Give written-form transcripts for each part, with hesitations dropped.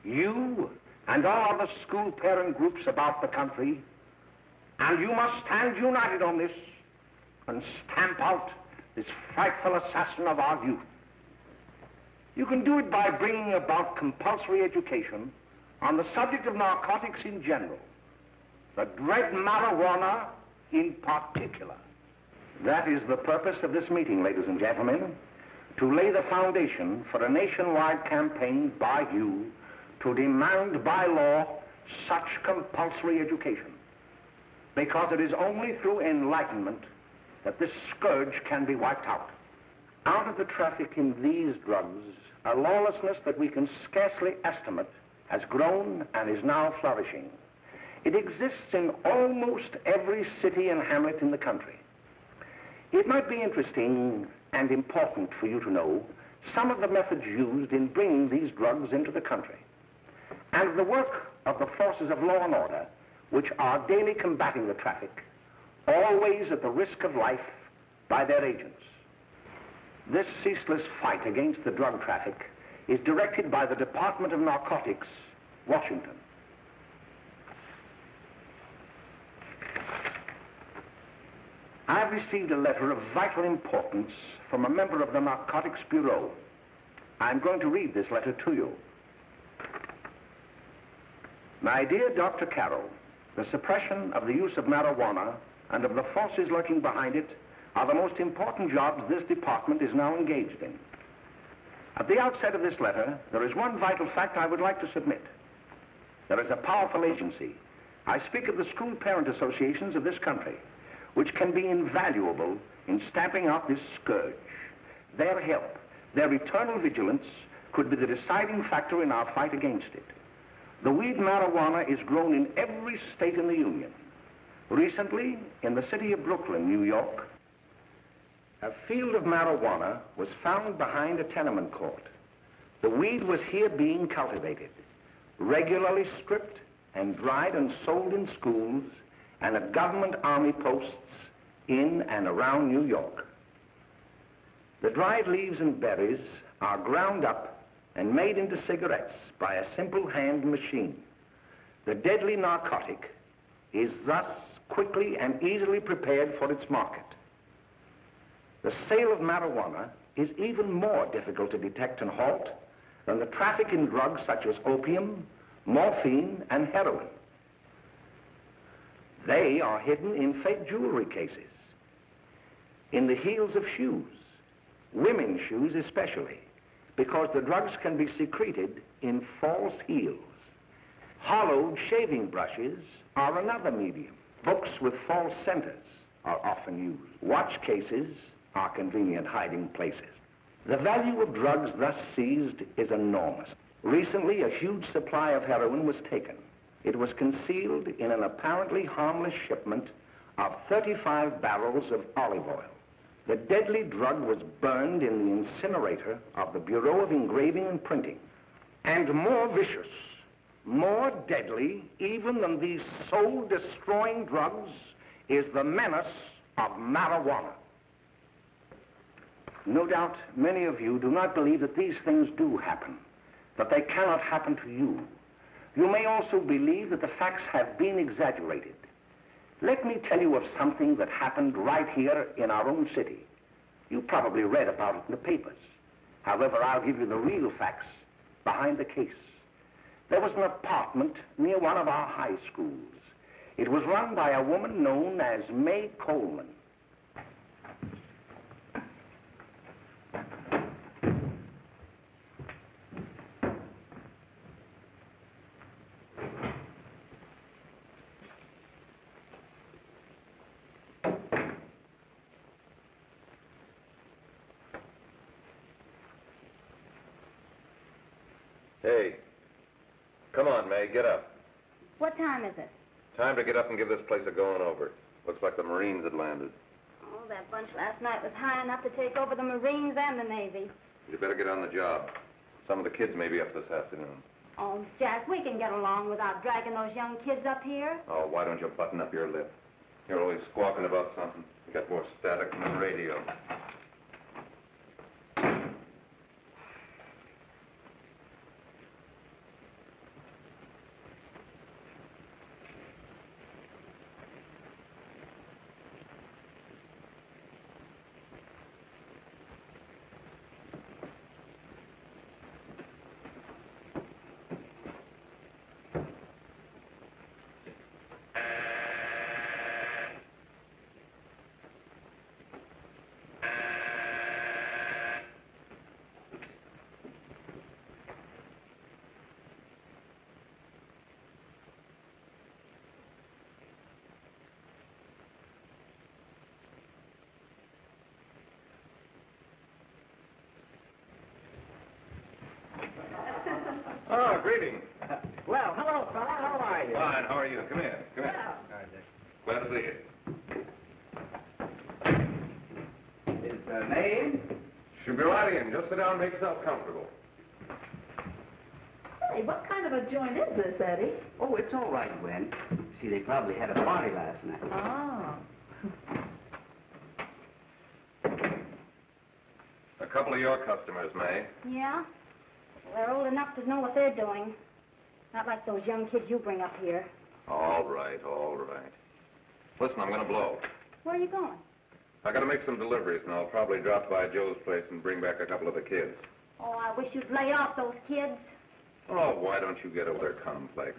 you and all other school parent groups about the country, and you must stand united on this and stamp out this frightful assassin of our youth. You can do it by bringing about compulsory education on the subject of narcotics in general, the dread marijuana in particular. That is the purpose of this meeting, ladies and gentlemen, to lay the foundation for a nationwide campaign by you to demand by law such compulsory education. Because it is only through enlightenment that this scourge can be wiped out. Out of the traffic in these drugs, a lawlessness that we can scarcely estimate has grown and is now flourishing. It exists in almost every city and hamlet in the country. It might be interesting and important for you to know some of the methods used in bringing these drugs into the country, and the work of the forces of law and order, which are daily combating the traffic, always at the risk of life by their agents. This ceaseless fight against the drug traffic is directed by the Department of Narcotics, Washington. I've received a letter of vital importance from a member of the Narcotics Bureau. I'm going to read this letter to you. My dear Dr. Carroll, the suppression of the use of marijuana and of the forces lurking behind it are the most important jobs this department is now engaged in. At the outset of this letter, there is one vital fact I would like to submit. There is a powerful agency. I speak of the school parent associations of this country, which can be invaluable in stamping out this scourge. Their help, their eternal vigilance, could be the deciding factor in our fight against it. The weed marijuana is grown in every state in the Union. Recently, in the city of Brooklyn, New York, a field of marijuana was found behind a tenement court. The weed was here being cultivated, regularly stripped and dried and sold in schools and at government army posts in and around New York. The dried leaves and berries are ground up and made into cigarettes by a simple hand machine. The deadly narcotic is thus quickly and easily prepared for its market. The sale of marijuana is even more difficult to detect and halt than the traffic in drugs such as opium, morphine, and heroin. They are hidden in fake jewelry cases, in the heels of shoes, women's shoes especially, because the drugs can be secreted in false heels. Hollowed shaving brushes are another medium. Books with false centers are often used. Watch cases are convenient hiding places. The value of drugs thus seized is enormous. Recently, a huge supply of heroin was taken. It was concealed in an apparently harmless shipment of 35 barrels of olive oil. The deadly drug was burned in the incinerator of the Bureau of Engraving and Printing. And more vicious, more deadly even than these soul-destroying drugs is the menace of marijuana. No doubt many of you do not believe that these things do happen, that they cannot happen to you. You may also believe that the facts have been exaggerated. Let me tell you of something that happened right here in our own city. You probably read about it in the papers. However, I'll give you the real facts behind the case. There was an apartment near one of our high schools. It was run by a woman known as May Coleman. Hey, come on, May, get up. What time is it? Time to get up and give this place a going over. Looks like the Marines had landed. Oh, that bunch last night was high enough to take over the Marines and the Navy. You better get on the job. Some of the kids may be up this afternoon. Oh, Jack, we can get along without dragging those young kids up here. Oh, why don't you button up your lip? You're always squawking about something. You got more static than the radio. Oh, greetings. Well, hello, fella. How are you? Fine, how are you? Come in. Come in. Glad to see you. Is the name? Should be right in. Just sit down and make yourself comfortable. Hey, what kind of a joint is this, Eddie? Oh, it's all right, Gwen. See, they probably had a party last night. Oh. A couple of your customers, May. Yeah? Well, they're old enough to know what they're doing. Not like those young kids you bring up here. All right, all right. Listen, I'm going to blow. Where are you going? I got to make some deliveries, and I'll probably drop by Joe's place and bring back a couple of the kids. Oh, I wish you'd lay off those kids. Oh, why don't you get over their complex?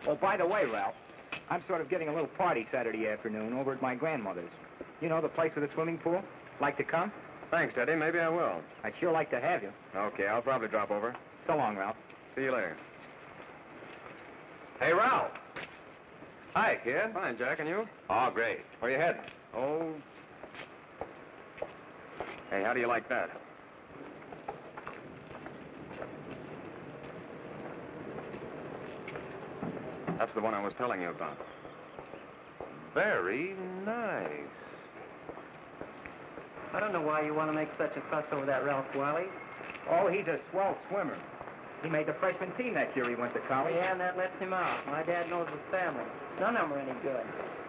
Oh, by the way, Ralph, I'm sort of getting a little party Saturday afternoon over at my grandmother's. You know, the place with the swimming pool? Like to come? Thanks, Eddie. Maybe I will. I'd sure like to have you. Okay, I'll probably drop over. So long, Ralph. See you later. Hey, Ralph. Hi, kid. Fine, Jack, and you? Oh, great. Where you heading? Oh. Hey, how do you like that? That's the one I was telling you about. Very nice. I don't know why you want to make such a fuss over that Ralph Wiley. Oh, he's a swell swimmer. He made the freshman team that year he went to college. Yeah, and that lets him out. My dad knows his family. None of them are any good.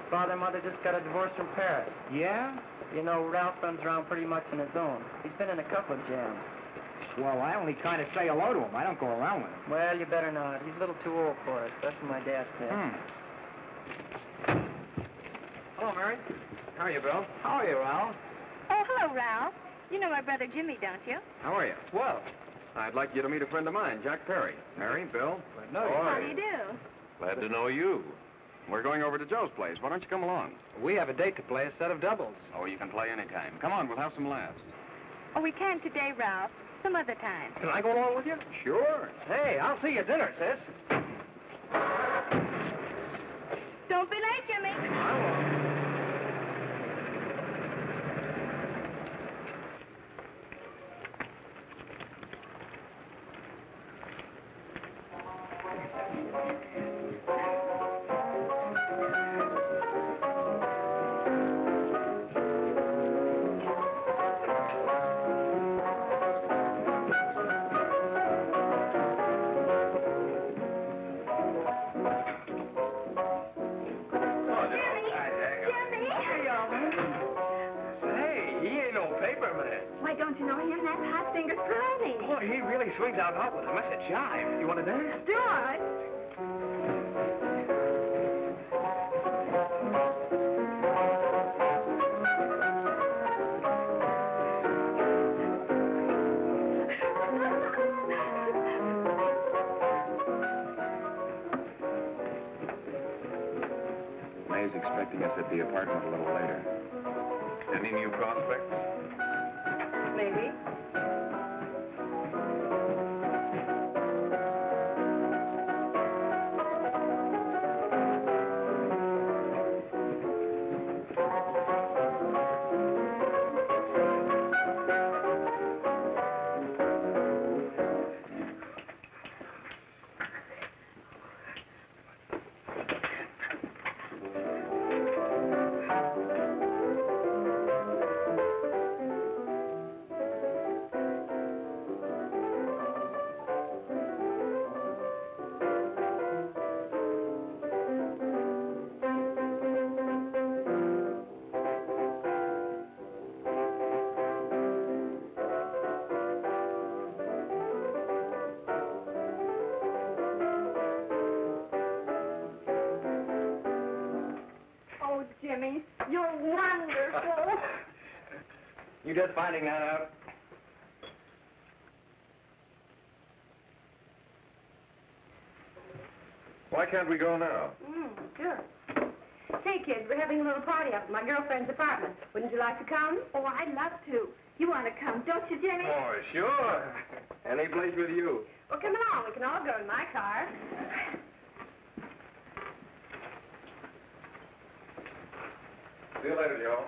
Father and mother just got a divorce from Paris. Yeah? You know, Ralph runs around pretty much on his own. He's been in a couple of jams. Well, I only kind of say hello to him. I don't go around with him. Well, you better not. He's a little too old for us. That's what my dad said. Hello, Mary. How are you, Bill? How are you, Ralph? Oh, hello, Ralph. You know my brother Jimmy, don't you? How are you? Well, I'd like you to meet a friend of mine, Jack Perry. Mary, Bill. How do you do? Glad to know you. We're going over to Joe's place. Why don't you come along? We have a date to play, a set of doubles. Oh, you can play anytime. Come on, we'll have some laughs. Oh, we can't today, Ralph. Some other time. Can I go along with you? Sure. Hey, I'll see you at dinner, sis. Don't be late, Jimmy. I won't. Why, don't you know him? That's Hot Fingers Friday. Boy, he really swings out hot with a message jive. You want to dance? Do it. May's expecting us at the apartment a little later. Any new prospects? Maybe. Jimmy. You're wonderful. You just finding that out? Why can't we go now? Sure. Say, kids, we're having a little party up at my girlfriend's apartment. Wouldn't you like to come? Oh, I'd love to. You want to come, don't you, Jimmy? Oh, sure. Any place with you. Well, come along. We can all go in my car. See you later, Joe.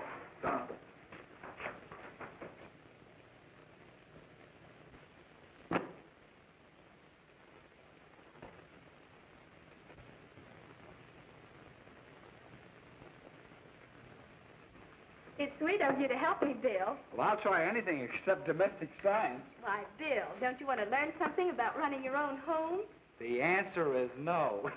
It's sweet of you to help me, Bill. Well, I'll try anything except domestic science. Why, Bill, don't you want to learn something about running your own home? The answer is no.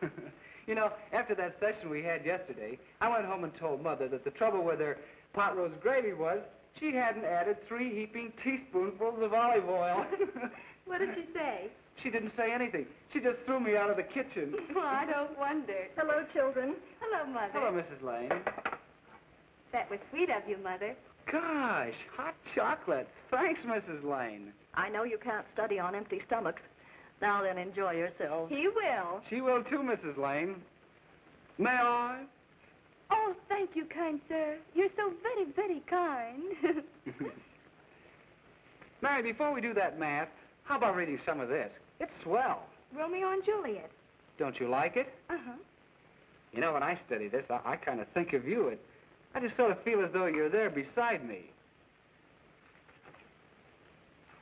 You know, after that session we had yesterday, I went home and told Mother that the trouble with her pot roast gravy was she hadn't added 3 heaping teaspoonfuls of olive oil. What did she say? She didn't say anything. She just threw me out of the kitchen. Well, I don't wonder. Hello, children. Hello, Mother. Hello, Mrs. Lane. That was sweet of you, Mother. Gosh, hot chocolate. Thanks, Mrs. Lane. I know you can't study on empty stomachs. Now then, enjoy yourselves. He will. She will too, Mrs. Lane. May I? Oh, thank you, kind sir. You're so very, very kind. Mary, before we do that math, how about reading some of this? It's swell. Romeo and Juliet. Don't you like it? Uh-huh. You know, when I study this, I kind of think of you. I just sort of feel as though you're there beside me.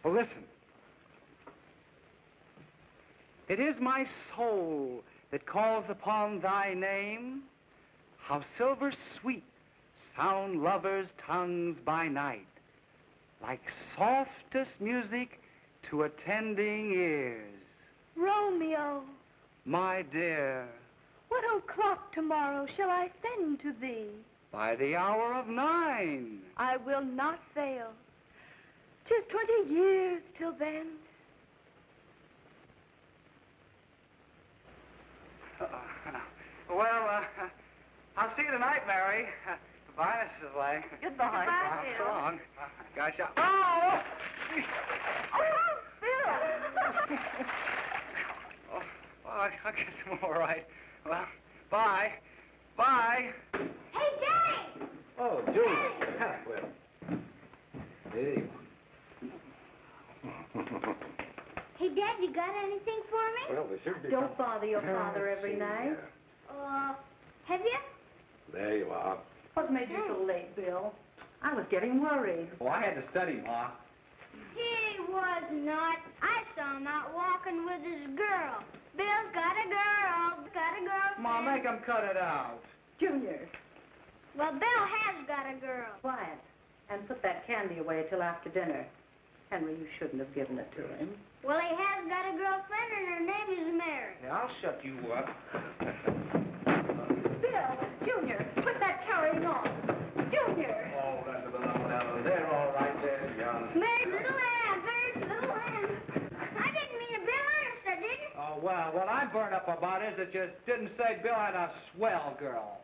Well, listen. It is my soul that calls upon thy name. How silver sweet sound lovers' tongues by night, like softest music to attending ears. Romeo, My dear, what o'clock tomorrow shall I send to thee? by the hour of 9. I will not fail. 'Tis 20 years till then. Well, I'll see you tonight, Mary. Goodbye, Mrs. Lane. Goodbye. Goodbye, So Bill. long. Gosh, oh! Bill! I guess I'm all right. Well, bye. Bye. Hey, Jay! Oh, Julie. Well, there you Hey, Dad, you got anything for me? Well, there should be Don't bother your father every night. Have you? There you are. What made you so late, Bill? I was getting worried. Oh, I had to study, Ma. He was not. I saw him out walking with his girl. Bill's got a girl. Got a girlfriend. Ma, make him cut it out. Junior, Well, Bill has got a girl. quiet. And put that candy away till after dinner. Henry, you shouldn't have given it to him. Well, he has got a girlfriend, and her name is Mary. Yeah, I'll shut you up. Bill, Junior, quit that carrying on. Junior! Oh, that's a phenomenon. They're all right there, young. Mary's little lamb, Mary's little lamb. I didn't mean to Bill Ernest, I didn't. Oh, well, what I'm burned up about is that you didn't say Bill had a swell girl.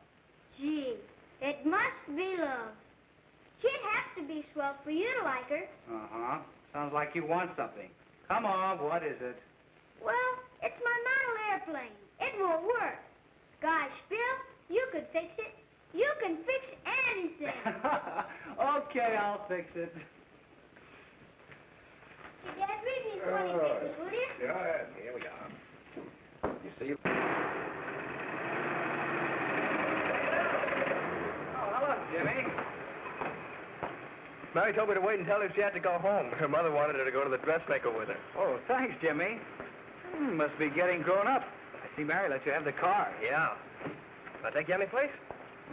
Gee, it must be love. She'd have to be swell for you to like her. Uh-huh. Sounds like you want something. Come on, what is it? Well, it's my model airplane. It won't work. Gosh, Bill, you could fix it. You can fix anything. Okay, I'll fix it. Hey, Dad, read me 20 pages, will you? Yeah, here we are. You see? Oh, hello, Jimmy. Mary told me to wait and tell her she had to go home. Her mother wanted her to go to the dressmaker with her. Oh, thanks, Jimmy. Must be getting grown up. I see Mary let you have the car. Yeah. Can I take you any place?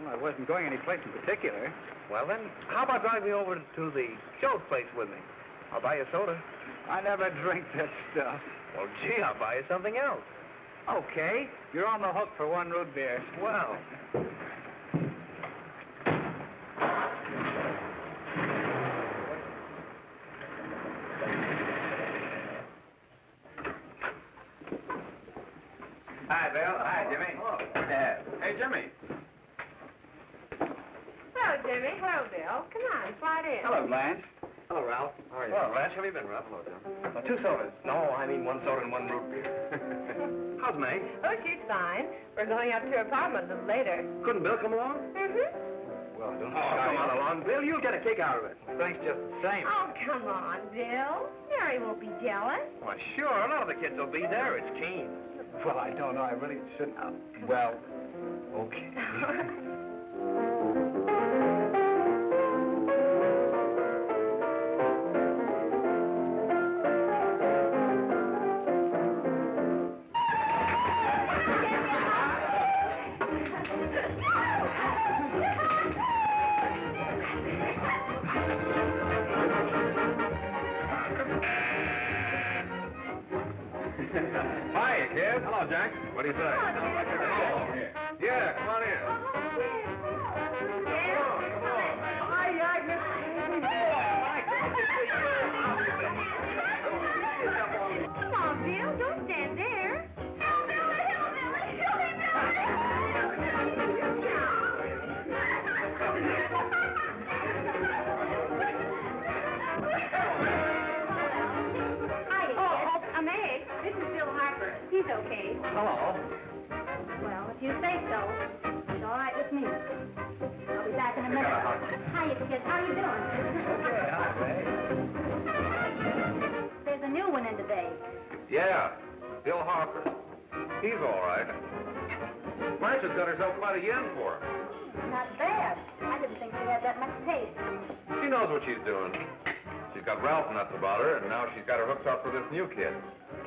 Well, I wasn't going any place in particular. Well, then, how about driving me over to the show's place with me? I'll buy you a soda. I never drink that stuff. Well, gee, I'll buy you something else. Okay, you're on the hook for 1 root beer. Well. Hi, Bill. Hi, Jimmy. Oh. Yeah. Hey, Jimmy. Jimmy. Hello, Bill. Come on, slide in. Hello, Blanche. Hello, Ralph. How are you? Hello. Blanche. How have you been, Ralph? Hello, Jim. 2 sodas. No, I mean 1 soda and 1 root beer. How's May? Oh, she's fine. We're going up to her apartment a little later. Couldn't Bill come along? Well, don't Come on along, Bill. You'll get a kick out of it. Thanks just the same. Oh, come on, Bill. Mary won't be jealous. Why, sure. A lot of the kids will be there. It's keen. Well, I don't know. I really shouldn't. Well, okay. Hiya, kid. Hello, Jack. What do you say? Yeah, come on in. Come on, Bill. Don't stand there. Hi, Meg. This is Bill Harper. He's okay. Hello. Well, if you say so, it's all right with me. I'll be back in a minute. Hiya, kids. How you doing? Okay, hi, Ray. There's a new one in today. Yeah, Bill Harper. He's all right. Blanche has got herself quite a yen for him. Not bad. I didn't think she had that much taste. She knows what she's doing. She's got Ralph nuts about her, and now she's got her hooks up for this new kid.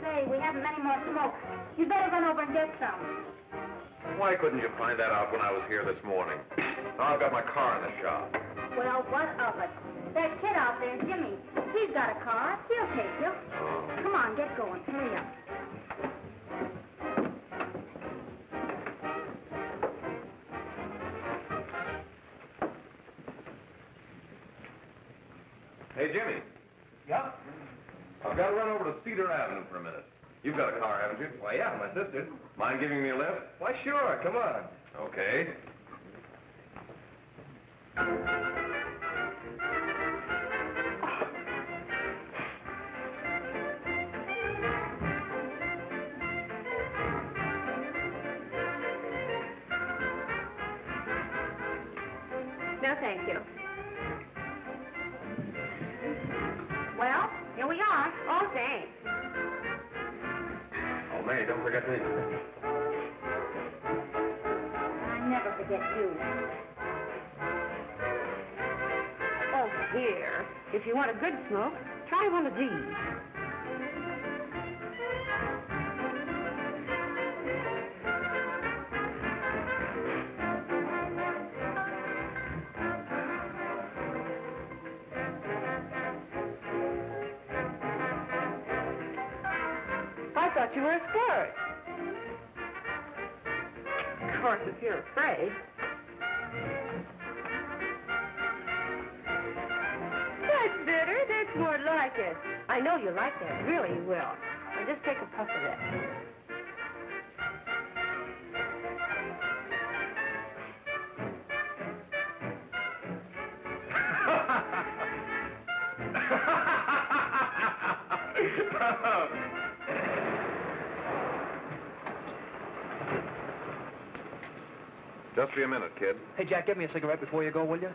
Say, we haven't many more smokes. You better run over and get some. Why couldn't you find that out when I was here this morning? Now I've got my car in the shop. Well, what of it? That kid out there, Jimmy, he's got a car. He'll take you. Come on, get going. Hurry up. Hey, Jimmy. Yeah? I've got to run over to Cedar Avenue for a minute. You've got a car, haven't you? Why, yeah, my sister. Mind giving me a lift? Why, sure. Come on. Okay. No, thank you. Well, here we are. Oh, thanks. Oh, May, don't forget me. I never forget you. Oh, here. If you want a good smoke, try one of these. I thought you were a sport. Of course, if you're afraid. That's bitter. That's more like it. I know you like that. Really, you will. Now, just take a puff of that. Just be a minute, kid. Hey, Jack, give me a cigarette before you go, will you?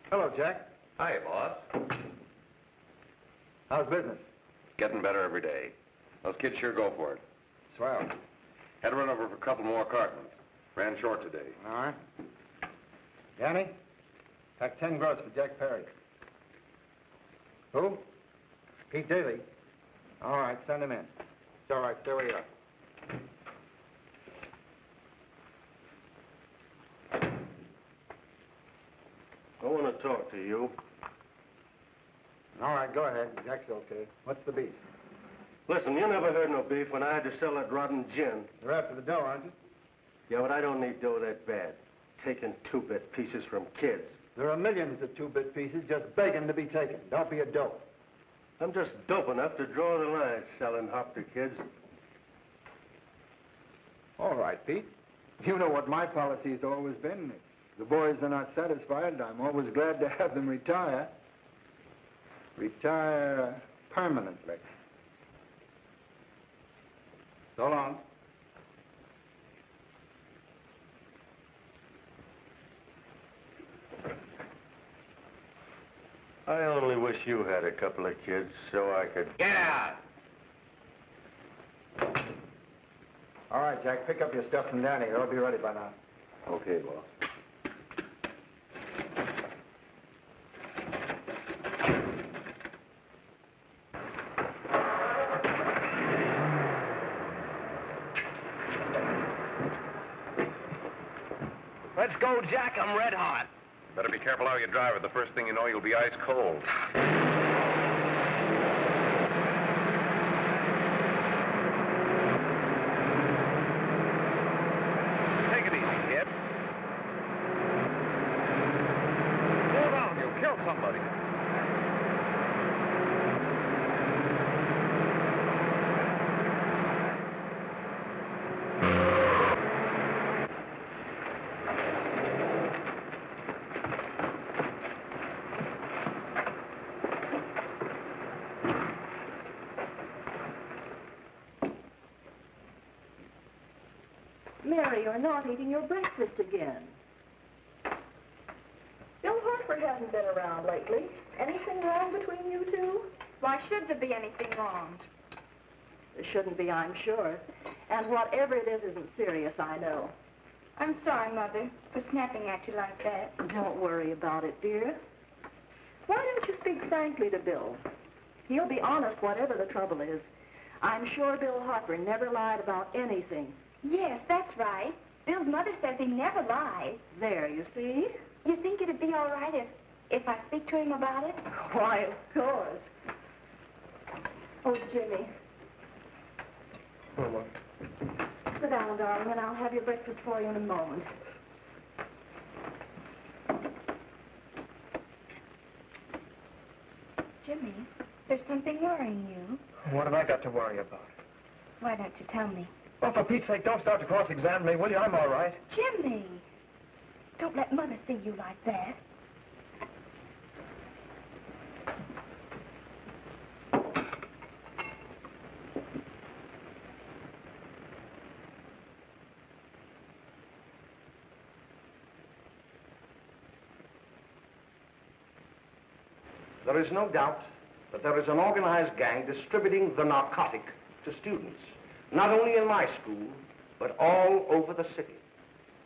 Hello, Jack. Hi, boss. How's business? Getting better every day. Those kids sure go for it. Swell. Had to run over for a couple more cartons. Ran short today. All right. Danny, pack 10 gross for Jack Perry. Who? Pete Daly. All right, send him in. It's all right, stay where you are. I want to talk to you. All right, go ahead. Jack's okay. What's the beef? Listen, you never heard no beef when I had to sell that rotten gin. You're after the dough, aren't you? Yeah, but I don't need dough that bad. Taking two-bit pieces from kids. There are millions of two-bit pieces just begging to be taken. Don't be a dope. I'm just dope enough to draw the line selling hop to kids. All right, Pete. You know what my policy's always been. If the boys are not satisfied, I'm always glad to have them retire. Retire permanently. So long. I only wish you had a couple of kids so I could... Get out! All right, Jack, pick up your stuff from Danny. They'll be ready by now. Okay, boss. Let's go, Jack. I'm red hot. Better be careful how you drive it. The first thing you know, you'll be ice cold. Take it easy, kid. Slow down. You'll kill somebody. Mary, you're not eating your breakfast again. Bill Hartford hasn't been around lately. Anything wrong between you two? Why should there be anything wrong? There shouldn't be, I'm sure. And whatever it is isn't serious, I know. I'm sorry, Mother, for snapping at you like that. Don't worry about it, dear. Why don't you speak frankly to Bill? He'll be honest whatever the trouble is. I'm sure Bill Hartford never lied about anything. Yes, that's right. Bill's mother says he never lies. There, you see? You think it'd be all right if I speak to him about it? Why, of course. Oh, Jimmy. Oh, Sit down, darling, and I'll have your breakfast for you in a moment. Jimmy, there's something worrying you. what have I got to worry about? Why don't you tell me? Well, for Pete's sake, don't start to cross-examine me, will you? I'm all right. Jimmy! Don't let Mother see you like that. There is no doubt that there is an organized gang distributing the narcotic to students, not only in my school, but all over the city.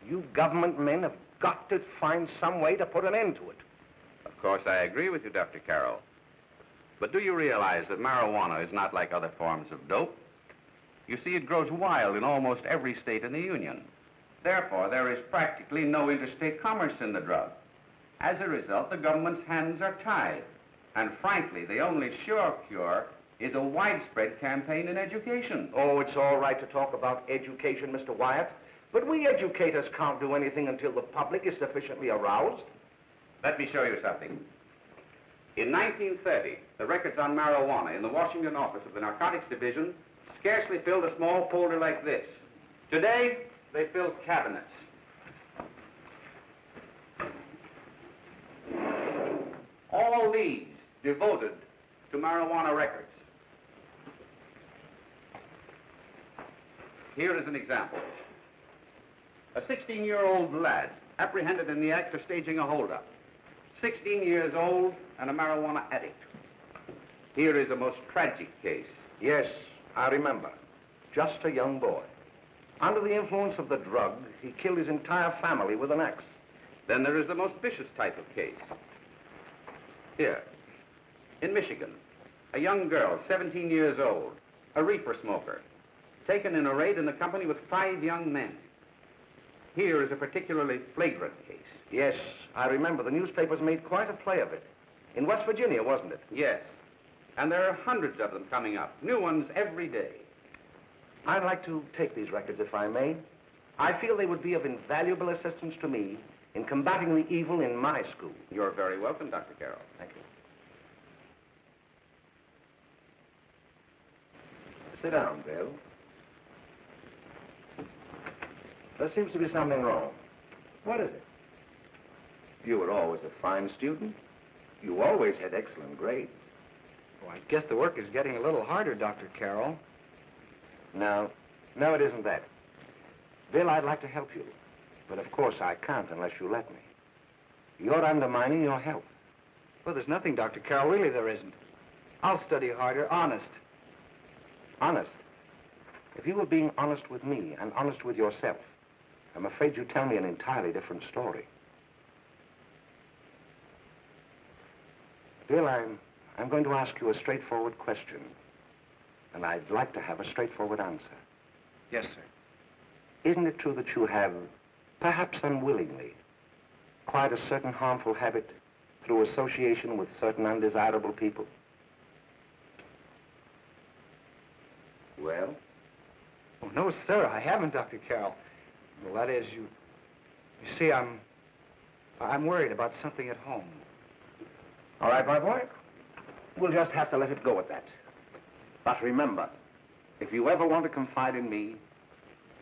You government men have got to find some way to put an end to it. Of course, I agree with you, Dr. Carroll. But do you realize that marijuana is not like other forms of dope? You see, it grows wild in almost every state in the Union. Therefore, there is practically no interstate commerce in the drug. As a result, the government's hands are tied. And frankly, the only sure cure is a widespread campaign in education. Oh, it's all right to talk about education, Mr. Wyatt, but we educators can't do anything until the public is sufficiently aroused. Let me show you something. In 1930, the records on marijuana in the Washington office of the Narcotics Division scarcely filled a small folder like this. Today, they fill cabinets. All these devoted to marijuana records. Here is an example. A 16-year-old lad apprehended in the act of staging a holdup. 16 years old and a marijuana addict. Here is a most tragic case. Yes, I remember. Just a young boy. Under the influence of the drug, he killed his entire family with an axe. Then there is the most vicious type of case. Here, in Michigan, a young girl, 17 years old, a reefer smoker, taken in a raid in the company with 5 young men. Here is a particularly flagrant case. Yes, I remember. The newspapers made quite a play of it. In West Virginia, wasn't it? Yes. And there are hundreds of them coming up, new ones every day. I'd like to take these records, if I may. I feel they would be of invaluable assistance to me in combating the evil in my school. You're very welcome, Dr. Carroll. Thank you. Sit down, Bill. There seems to be something wrong. What is it? You were always a fine student. You always had excellent grades. Well, I guess the work is getting a little harder, Dr. Carroll. No, it isn't that. Bill, I'd like to help you. But of course I can't unless you let me. You're undermining your health. Well, there's nothing, Dr. Carroll. Really, there isn't. I'll study harder, honest. Honest? If you were being honest with me and honest with yourself, I'm afraid you'd tell me an entirely different story. Bill, I'm going to ask you a straightforward question. And I'd like to have a straightforward answer. Yes, sir. Isn't it true that you have, perhaps unwillingly, acquired a certain harmful habit through association with certain undesirable people? Well? Oh, no, sir, I haven't, Dr. Carroll. Well, that is, you see, I'm worried about something at home. All right, my boy. We'll just have to let it go at that. But remember, if you ever want to confide in me,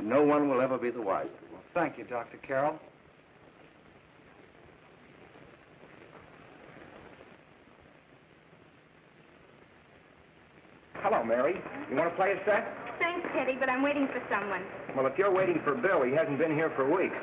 no one will ever be the wiser. Well, thank you, Dr. Carroll. Hello, Mary. You want to play a set? Thanks, Teddy, but I'm waiting for someone. Well, if you're waiting for Bill, he hasn't been here for weeks.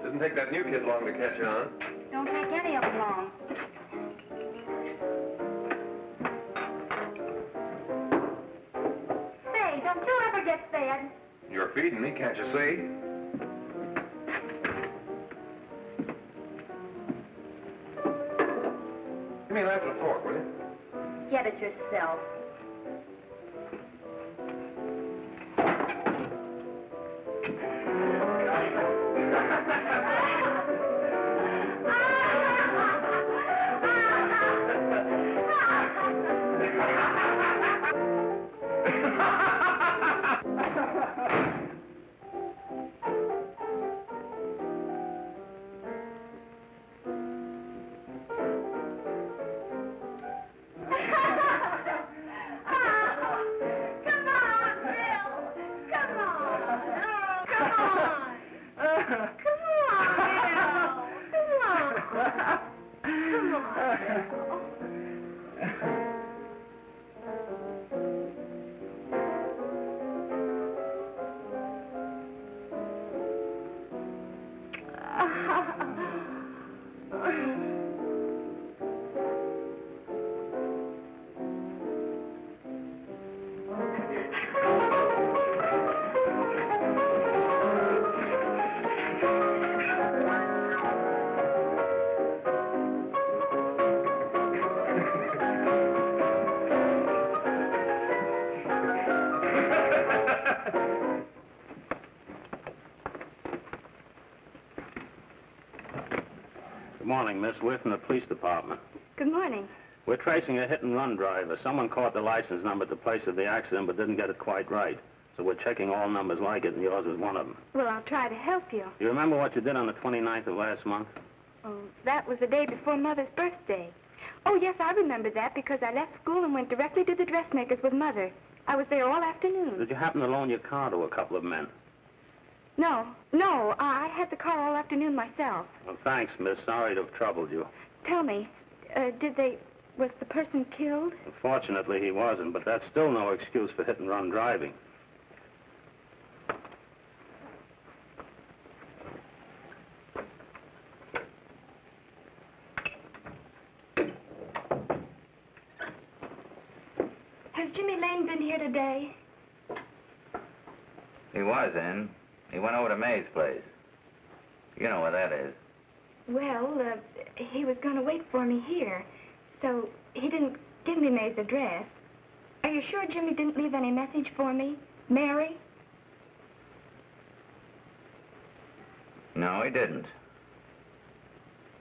Didn't take that new kid long to catch on. Don't take any of them long. Say, don't you ever get fed? You're feeding me, can't you see? Give me a knife and a fork, will you? Get it yourself. Good morning, Miss. We're from the police department. Good morning. We're tracing a hit-and-run driver. Someone caught the license number at the place of the accident but didn't get it quite right. So we're checking all numbers like it, and yours was one of them. Well, I'll try to help you. You remember what you did on the 29th of last month? Oh, that was the day before Mother's birthday. Oh, yes, I remember that because I left school and went directly to the dressmaker's with Mother. I was there all afternoon. Did you happen to loan your car to a couple of men? No, I had the car all afternoon myself. Well, thanks, miss. Sorry to have troubled you. Tell me, was the person killed? Unfortunately, he wasn't, but that's still no excuse for hit-and-run driving. Has Jimmy Lane been here today? He was in. He went over to May's place. You know where that is. Well, he was going to wait for me here, so he didn't give me May's address. Are you sure Jimmy didn't leave any message for me? Mary? No, he didn't.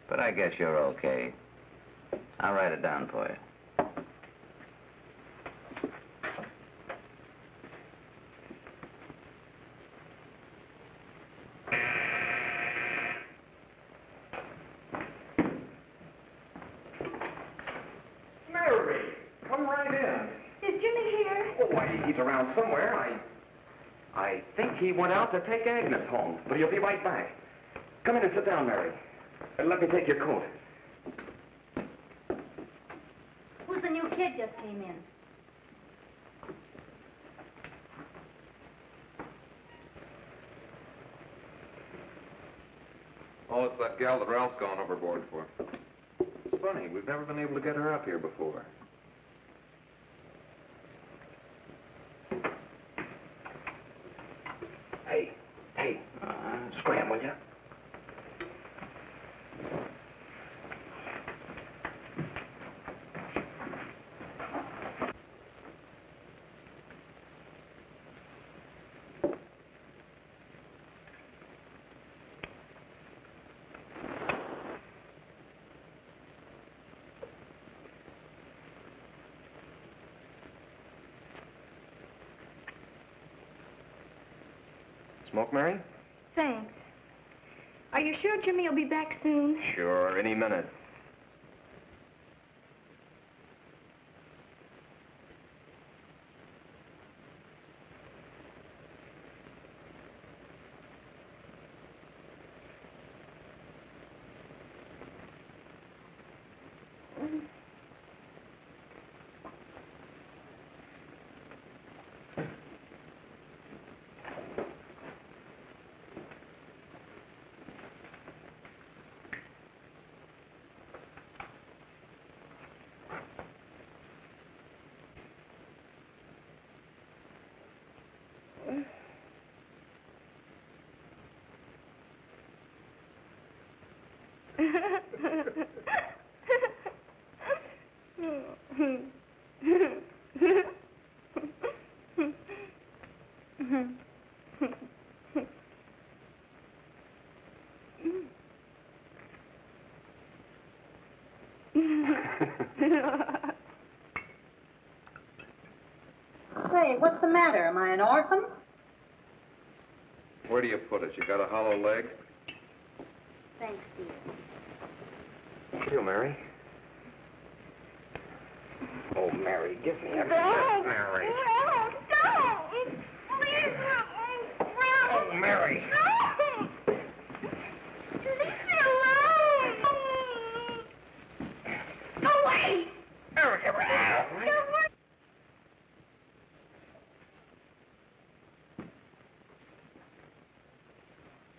But I guess you're okay. I'll write it down for you. Mary, come right in. Is Jimmy here? Oh, why, he's around somewhere. I think he went out to take Agnes home, but he'll be right back. Come in and sit down, Mary. And let me take your coat. Who's the new kid just came in? Oh, it's that gal that Ralph's gone overboard for. It's funny, we've never been able to get her up here before. Hey, scram, will you? Smoke, Mary? Thanks. Are you sure Jimmy will be back soon? Sure, any minute. Say, what's the matter? Am I an orphan? Where do you put it? You got a hollow leg? Thanks, dear. You, Mary. Oh, Mary, give me a Don't! Mary. No, don't! Please, no! Oh, Mary. No! Leave me alone! Go away! Mary, give me Go away!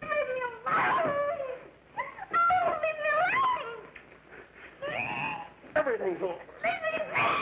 Leave me alone! Oh, leave me alone! Everything's all... Leave me alone!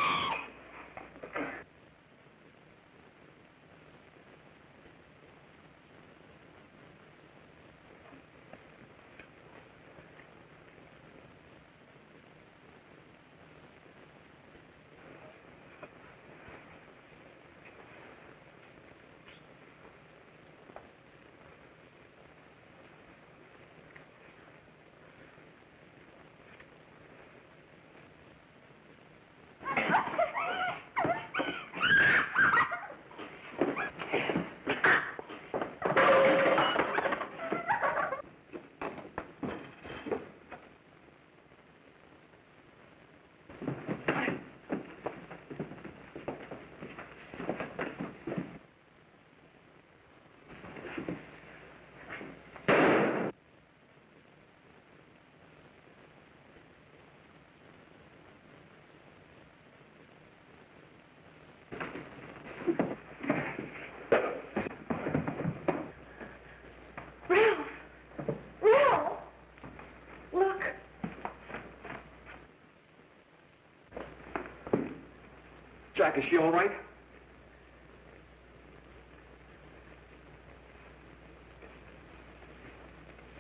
Jack, is she all right?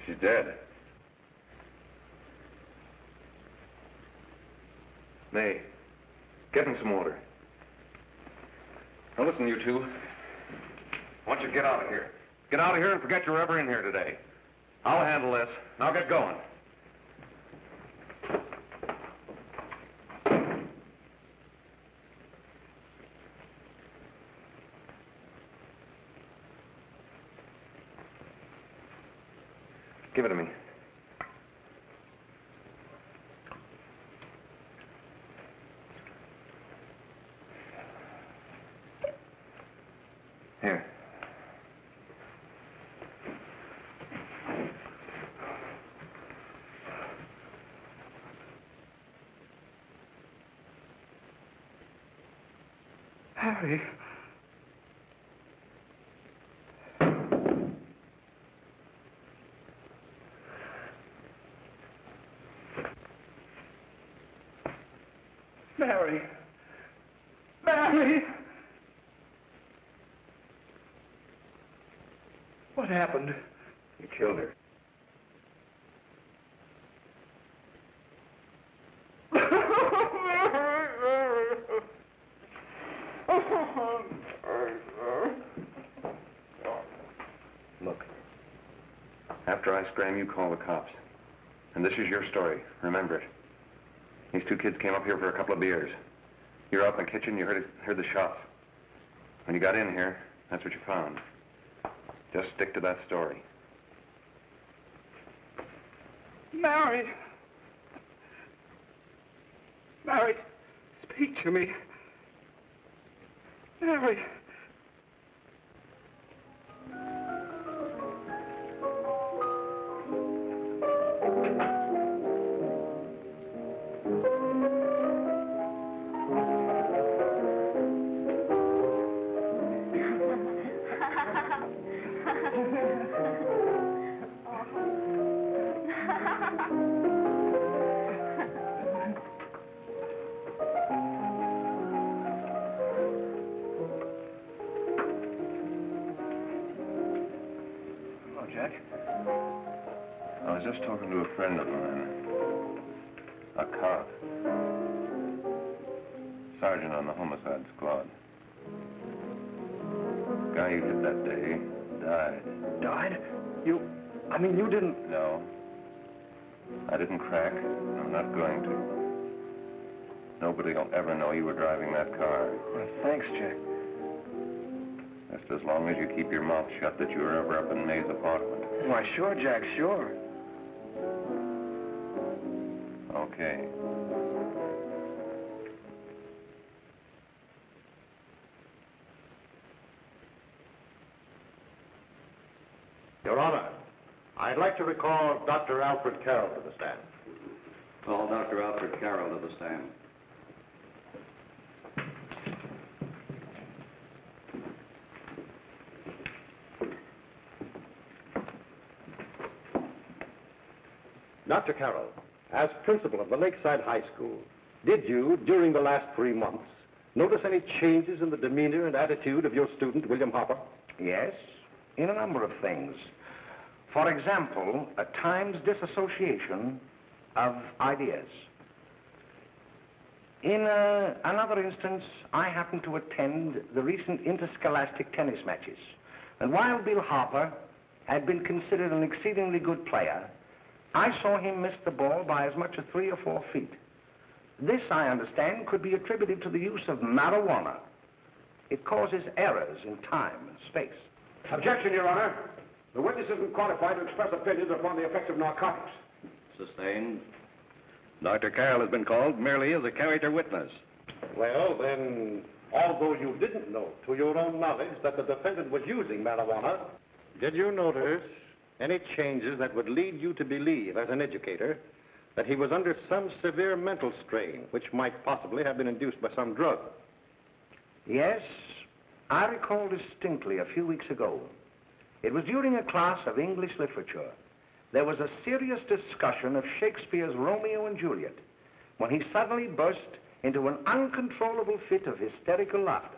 She's dead. May, get him some water. Now listen, you two. I want you to get out of here. Get out of here and forget you're ever in here today. I'll handle this. Now get going. Give it to me. Here. Harry. Mary. Mary! What happened? You killed her. Look, after I scram, you call the cops. And this is your story. Remember it. These two kids came up here for a couple of beers. You were out in the kitchen, you heard the shots. When you got in here, that's what you found. Just stick to that story. Mary! Mary, speak to me. Mary! Jack? I was just talking to a friend of mine. A cop. Sergeant on the homicide squad. The guy you hit that day died. Died? You didn't... No. I didn't crack. I'm not going to. Nobody will ever know you were driving that car. Well, thanks, Jack. Just as long as you keep your mouth shut that you were ever up in May's apartment. Why, sure, Jack, sure. Okay. Your Honor, I'd like to recall Dr. Alfred Carroll to the stand. Call Dr. Alfred Carroll to the stand. Dr. Carroll, as principal of the Lakeside High School, did you, during the last 3 months, notice any changes in the demeanor and attitude of your student, William Hopper? Yes, in a number of things. For example, at times disassociation of ideas. In another instance, I happened to attend the recent interscholastic tennis matches. And while Bill Hopper had been considered an exceedingly good player, I saw him miss the ball by as much as 3 or 4 feet. This, I understand, could be attributed to the use of marijuana. It causes errors in time and space. Objection, Your Honor. The witness isn't qualified to express opinions upon the effects of narcotics. Sustained. Dr. Carroll has been called merely as a character witness. Well, then, although you didn't know to your own knowledge that the defendant was using marijuana, did you notice any changes that would lead you to believe, as an educator, that he was under some severe mental strain, which might possibly have been induced by some drug? Yes, I recall distinctly a few weeks ago. It was during a class of English literature. There was a serious discussion of Shakespeare's Romeo and Juliet, when he suddenly burst into an uncontrollable fit of hysterical laughter.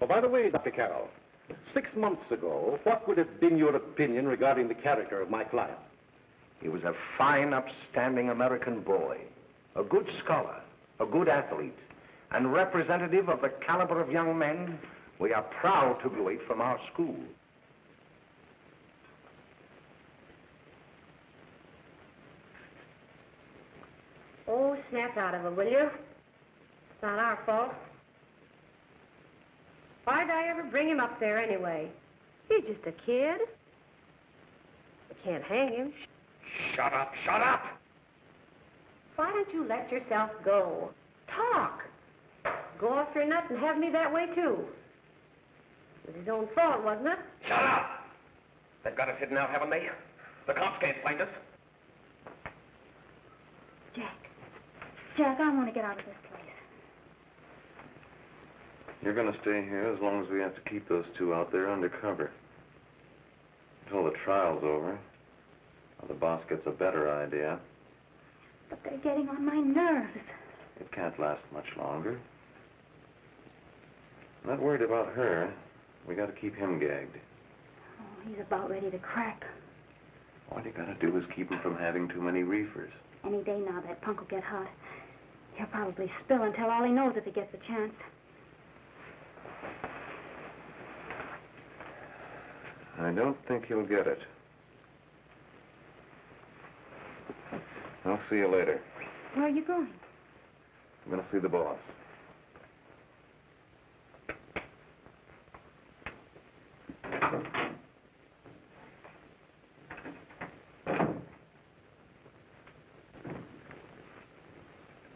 Oh, by the way, Dr. Carroll, 6 months ago, what would have been your opinion regarding the character of my client? He was a fine, upstanding American boy, a good scholar, a good athlete, and representative of the caliber of young men we are proud to graduate from our school. Oh, snap out of it, will you? It's not our fault. Why'd I ever bring him up there anyway? He's just a kid. We can't hang him. Shut up, shut up! Why don't you let yourself go? Talk. Go off your nut and have me that way, too. It was his own fault, wasn't it? Shut up! They've got us hidden now, haven't they? The cops can't find us. Jack, I want to get out of this place. You're going to stay here as long as we have to keep those two out there undercover. Until the trial's over. Or the boss gets a better idea. But they're getting on my nerves. It can't last much longer. I'm not worried about her. We got to keep him gagged. Oh, he's about ready to crack. All you got to do is keep him from having too many reefers. Any day now, that punk will get hot. He'll probably spill and tell all he knows if he gets a chance. I don't think he'll get it. I'll see you later. Where are you going? I'm going to see the boss.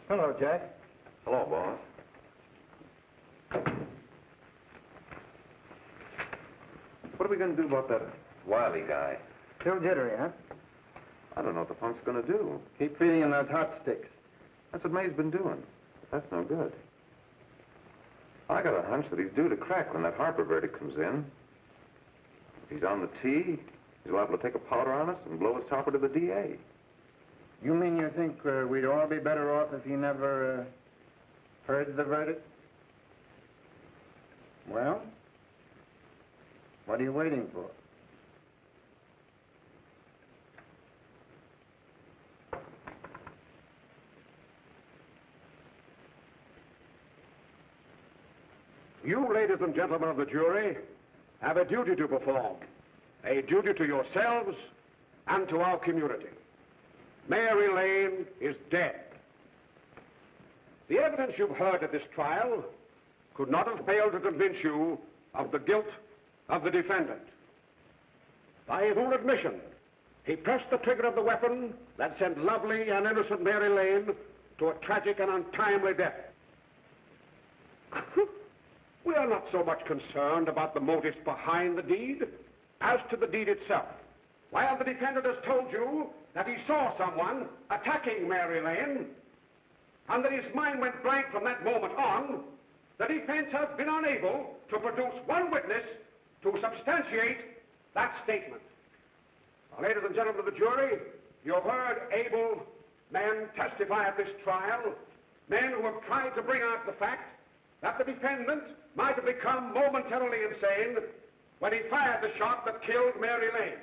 Hello, Jack. Hello, boss. What are we going to do about that Wiley guy? Still jittery, huh? I don't know what the punk's going to do. Keep feeding him those hot sticks. That's what May's been doing. That's no good. I got a hunch that he's due to crack when that Harper verdict comes in. If he's on the tee, he's liable to take a powder on us and blow his topper to the DA. You mean you think we'd all be better off if he never heard the verdict? Well, what are you waiting for? You, ladies and gentlemen of the jury, have a duty to perform. A duty to yourselves and to our community. Mary Lane is dead. The evidence you've heard at this trial could not have failed to convince you of the guilt of the defendant. By his own admission, he pressed the trigger of the weapon that sent lovely and innocent Mary Lane to a tragic and untimely death. We are not so much concerned about the motives behind the deed as to the deed itself. While the defendant has told you that he saw someone attacking Mary Lane and that his mind went blank from that moment on, the defense has been unable to produce one witness to substantiate that statement. Now, ladies and gentlemen of the jury, you have heard able men testify at this trial, men who have tried to bring out the fact that the defendant might have become momentarily insane when he fired the shot that killed Mary Lane.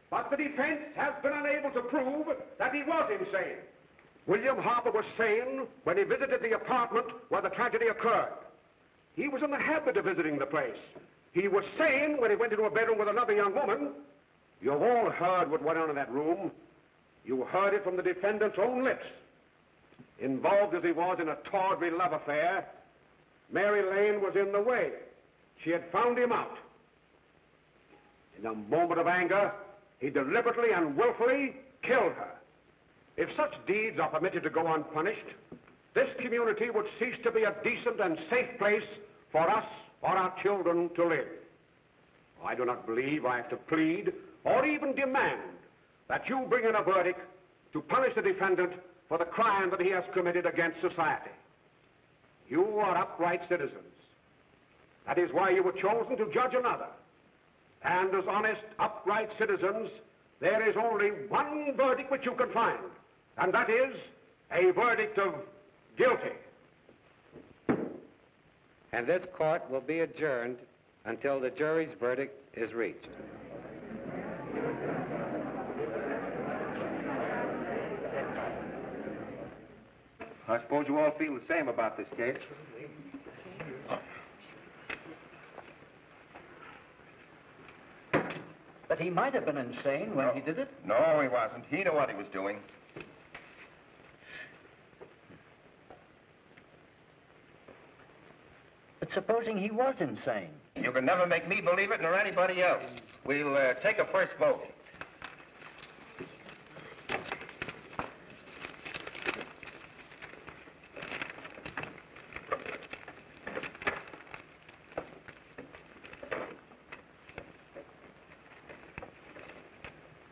But the defense has been unable to prove that he was insane. William Harper was sane when he visited the apartment where the tragedy occurred. He was in the habit of visiting the place. He was sane when he went into a bedroom with another young woman. You've all heard what went on in that room. You heard it from the defendant's own lips. Involved as he was in a tawdry love affair, Mary Lane was in the way. She had found him out. In a moment of anger, he deliberately and willfully killed her. If such deeds are permitted to go unpunished, this community would cease to be a decent and safe place for us or our children to live. I do not believe I have to plead or even demand that you bring in a verdict to punish the defendant for the crime that he has committed against society. You are upright citizens. That is why you were chosen to judge another. And as honest, upright citizens, there is only one verdict which you can find, and that is a verdict of guilty. and this court will be adjourned until the jury's verdict is reached. I suppose you all feel the same about this case. But he might have been insane when he did it. No, he wasn't. He knew what he was doing. But supposing he was insane? You can never make me believe it nor anybody else. We'll take a first vote.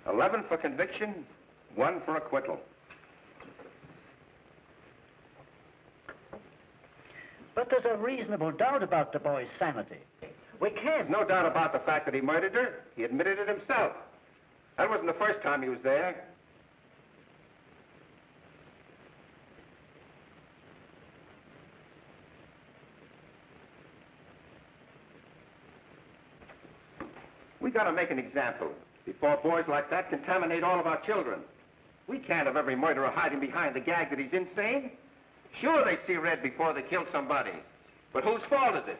$11 for conviction, $1 for acquittal. But there's a reasonable doubt about the boy's sanity. We can't. No doubt about the fact that he murdered her. He admitted it himself. That wasn't the first time he was there. We gotta make an example before boys like that contaminate all of our children. We can't have every murderer hiding behind the gag that he's insane. Sure, they see red before they kill somebody. But whose fault is it?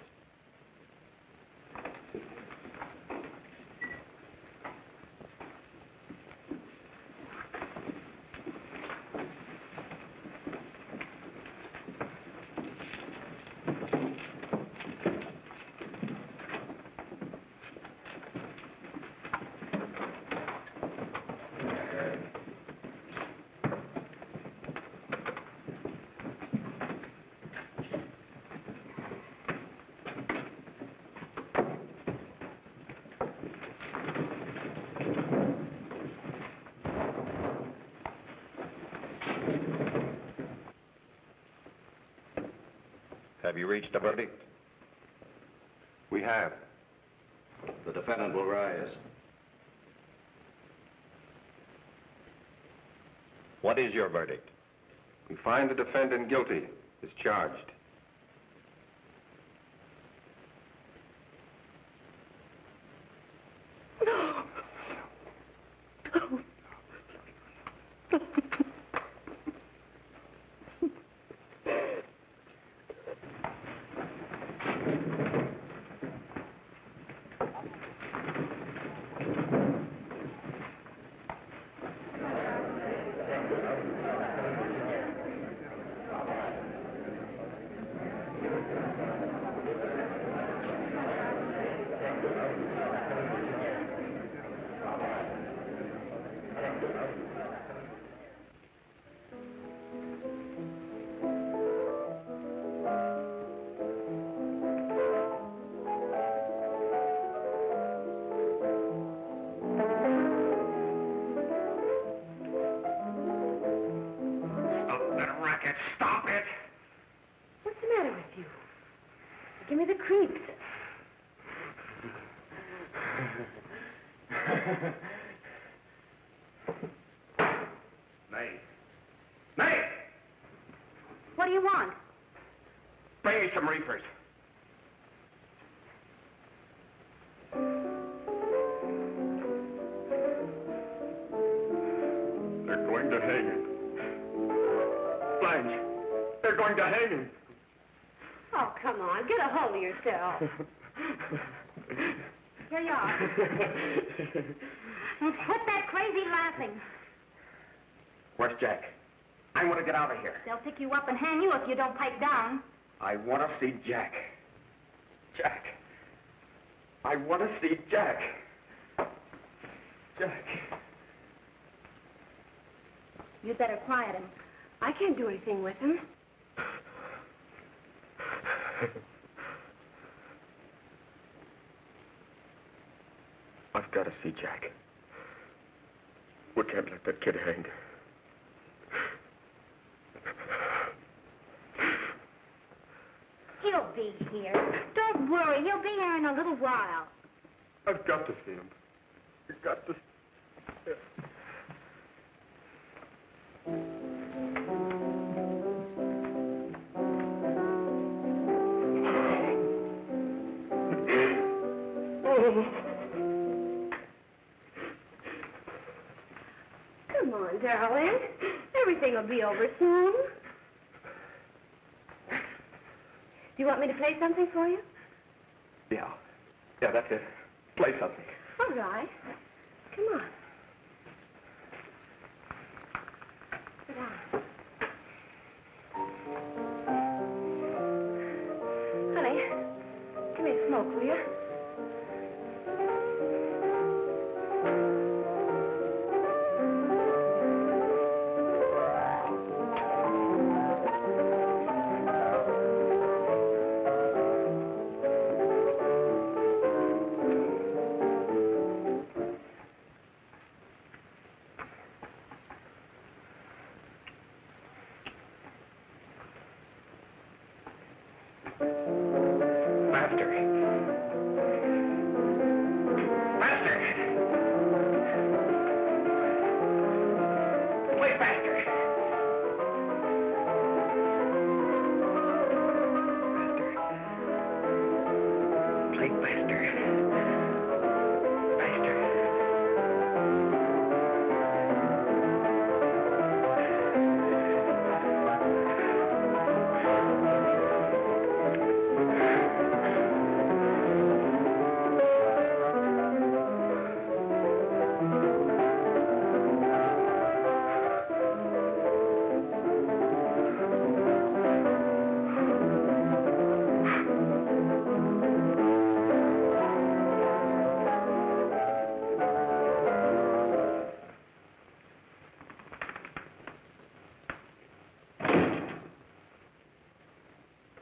Have you reached a verdict? We have. The defendant will rise. What is your verdict? We find the defendant guilty as charged. Stop it! What's the matter with you? Give me the creeps. May. May! What do you want? Bring me some reefers. They're going to hang him. Blanche, they're going to hang him. Oh, come on. Get a hold of yourself. Here you are. Quit that crazy laughing. Where's Jack? I want to get out of here. They'll pick you up and hang you if you don't pipe down. I want to see Jack. Jack. I want to see Jack. Jack. You'd better quiet him. I can't do anything with him. I've got to see Jack. We can't let that kid hang. He'll be here. Don't worry. He'll be here in a little while. I've got to see him. I've got to. darling. Everything will be over soon. Do you want me to play something for you? Yeah, that's it. Play something. All right. Come on. Sit down. Honey, give me a smoke, will you?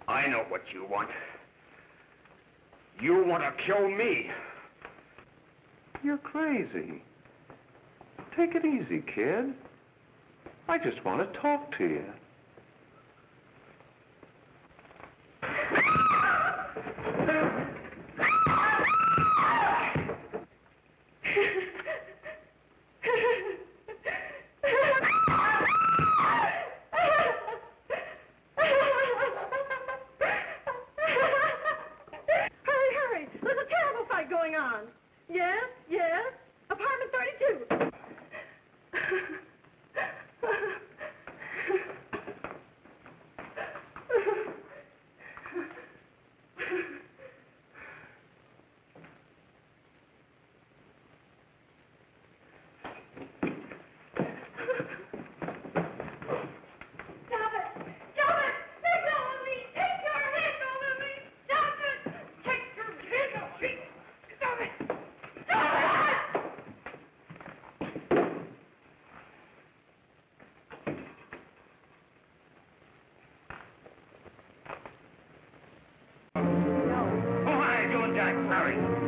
I know what you want. You want to kill me. You're crazy. Take it easy, kid. I just want to talk to you.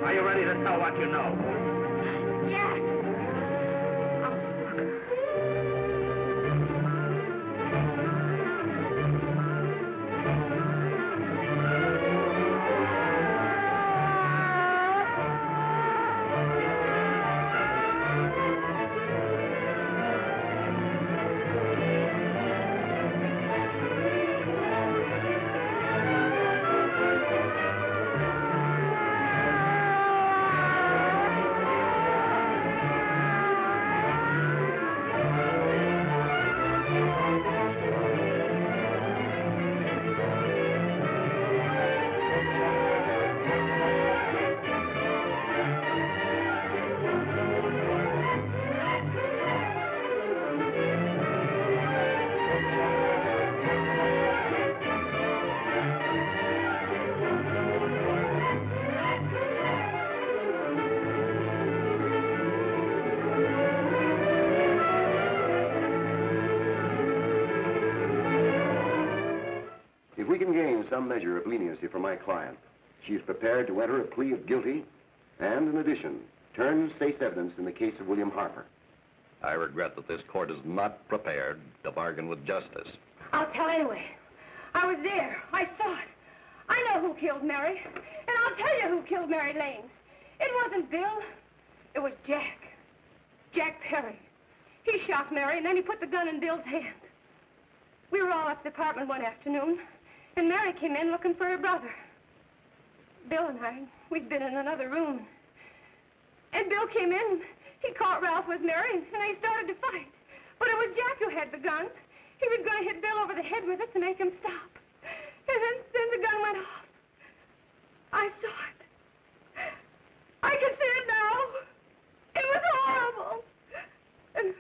Are you ready to tell what you know? Yes. If we can gain some measure of leniency for my client, she is prepared to enter a plea of guilty and, in addition, turn state's evidence in the case of William Harper. I regret that this court is not prepared to bargain with justice. I'll tell anyway. I was there. I saw it. I know who killed Mary. And I'll tell you who killed Mary Lane. It wasn't Bill. It was Jack. Jack Perry. He shot Mary, and then he put the gun in Bill's hand. We were all at the apartment one afternoon, and Mary came in looking for her brother. Bill and I, we'd been in another room. And Bill came in. He caught Ralph with Mary, and they started to fight. But it was Jack who had the gun. He was going to hit Bill over the head with it to make him stop. And then the gun went off. I saw it. I can see it now. It was horrible. And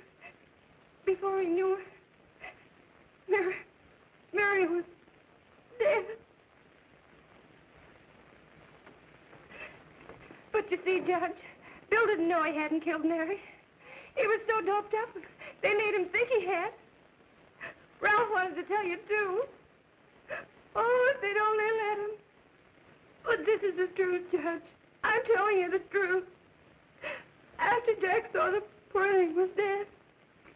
before he knew it, Mary was dead. But you see, Judge, Bill didn't know he hadn't killed Mary. He was so doped up, they made him think he had. Ralph wanted to tell you, too. Oh, if they'd only let him. But this is the truth, Judge. I'm telling you the truth. After Jack saw the poor thing was dead,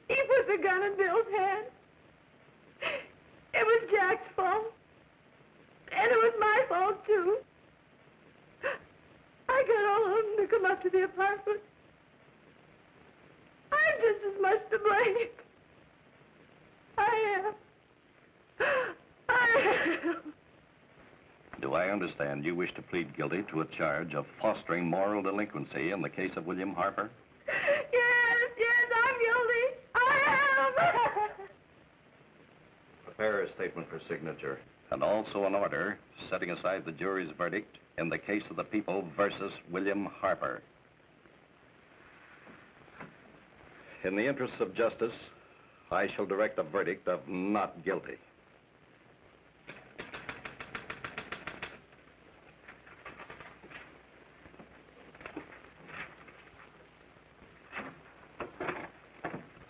he put the gun in Bill's hand. It was Jack's fault. And it was my fault, too. I got all of them to come up to the apartment. I'm just as much to blame. I am. Do I understand you wish to plead guilty to a charge of fostering moral delinquency in the case of William Harper? Yes, I'm guilty. I am. Prepare a statement for signature, and also an order setting aside the jury's verdict in the case of the people versus William Harper. In the interests of justice, I shall direct a verdict of not guilty.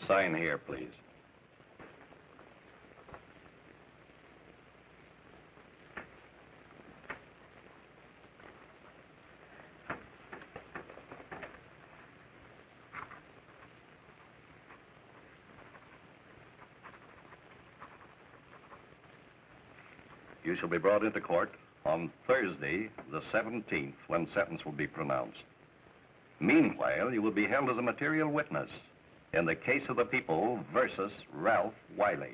Sign here, please. You shall be brought into court on Thursday, the 17th, when sentence will be pronounced. Meanwhile, you will be held as a material witness in the case of the people versus Ralph Wiley.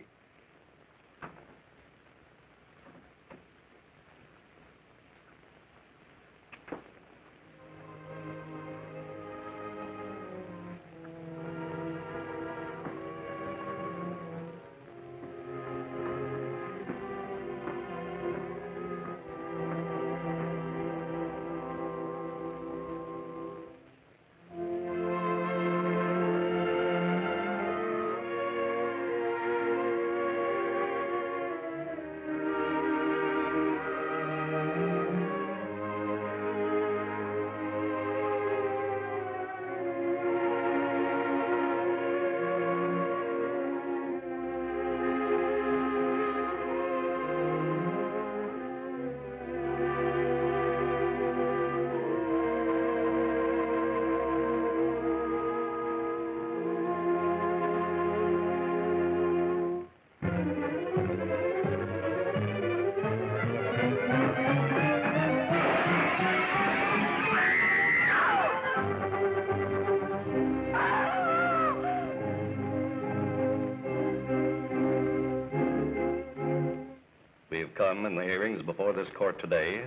Come in the hearings before this court today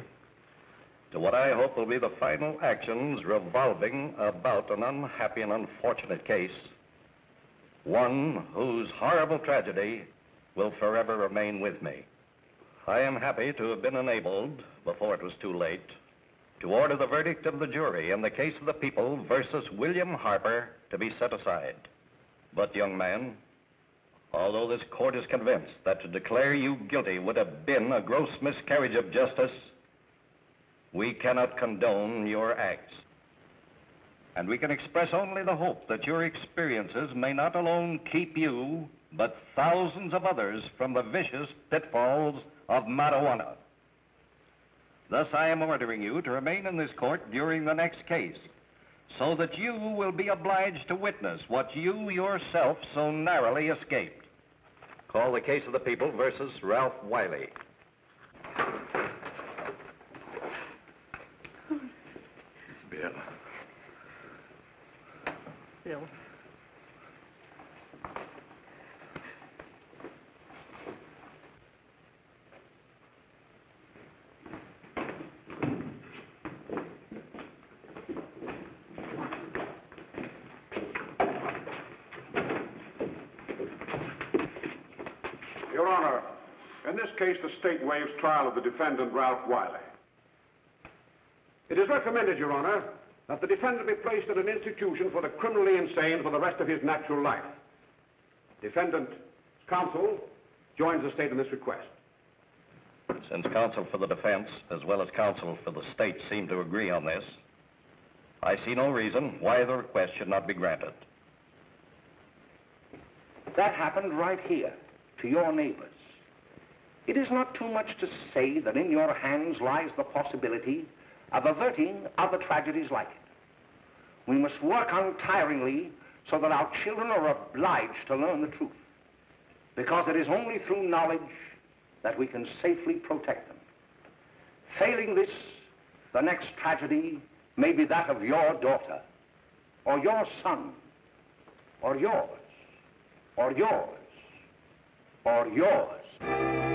to what I hope will be the final actions revolving about an unhappy and unfortunate case, one whose horrible tragedy will forever remain with me. I am happy to have been enabled, before it was too late, to order the verdict of the jury in the case of the people versus William Harper to be set aside. But, young man, although this court is convinced that to declare you guilty would have been a gross miscarriage of justice, we cannot condone your acts. And we can express only the hope that your experiences may not alone keep you, but thousands of others from the vicious pitfalls of marijuana. Thus, I am ordering you to remain in this court during the next case, so that you will be obliged to witness what you yourself so narrowly escaped. Call the case of the people versus Ralph Wiley. Bill. Bill. Your Honor, in this case, the state waives trial of the defendant, Ralph Wiley. It is recommended, Your Honor, that the defendant be placed in an institution for the criminally insane for the rest of his natural life. Defendant's counsel joins the state in this request. Since counsel for the defense, as well as counsel for the state, seem to agree on this, I see no reason why the request should not be granted. That happened right here, to your neighbors. It is not too much to say that in your hands lies the possibility of averting other tragedies like it. We must work untiringly so that our children are obliged to learn the truth, because it is only through knowledge that we can safely protect them. Failing this, the next tragedy may be that of your daughter, or your son, or yours, or yours, or yours.